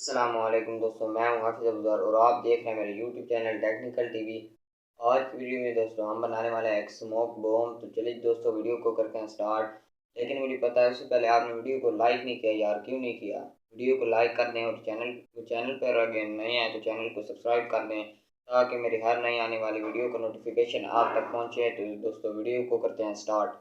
अस्सलामुअलैकुम दोस्तों, मैं हूं हाफिज और आप देख रहे हैं मेरे यूट्यूब चैनल टेक्निकल टीवी। आज की वीडियो में दोस्तों हम बनाने वाले हैं एक स्मोक बॉम। तो चलिए दोस्तों वीडियो को करते हैं स्टार्ट। लेकिन मुझे पता है उससे पहले आपने वीडियो को लाइक नहीं किया यार, क्यों नहीं किया? वीडियो को लाइक कर दें और चैनल पर अगर नए हैं तो चैनल को सब्सक्राइब कर दें ताकि मेरी हर नई आने वाली वीडियो का नोटिफिकेशन आप तक पहुँचे। तो दोस्तों वीडियो को करते हैं स्टार्ट।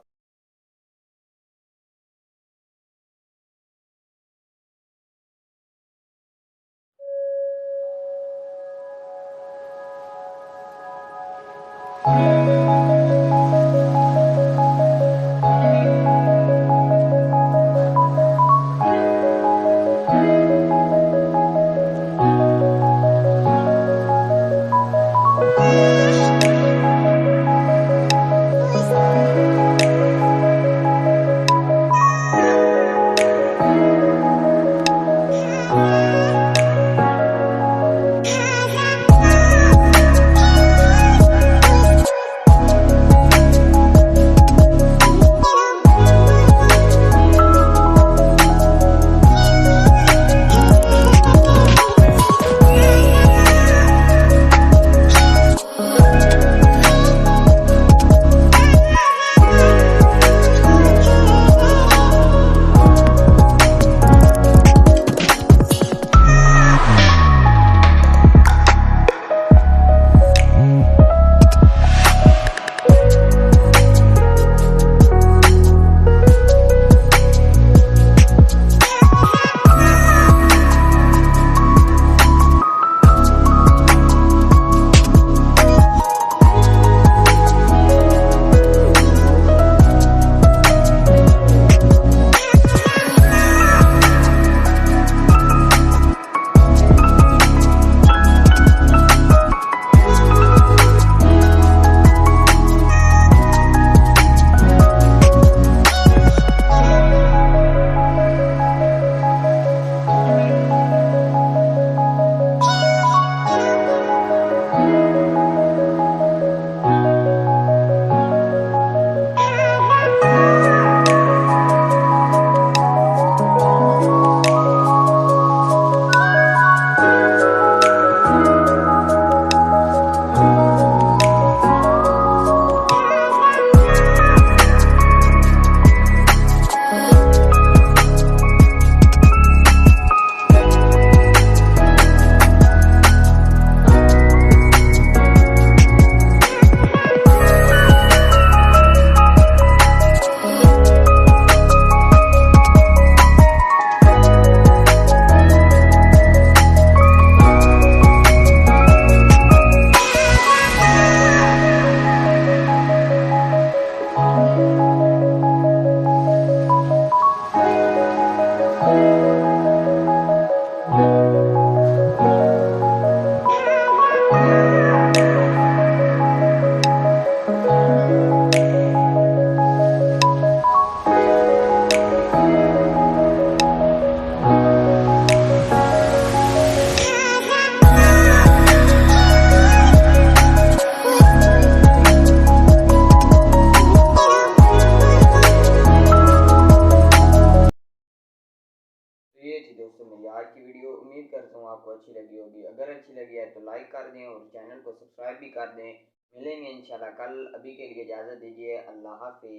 तो ये थी दोस्तों मेरी आज की वीडियो। उम्मीद करता हूँ आपको अच्छी लगी होगी। अगर अच्छी लगी है तो लाइक कर दें और चैनल को सब्सक्राइब भी कर दें। मिलेंगे इंशाल्लाह कल। अभी के लिए इजाज़त दीजिए। अल्लाह हाफिज़।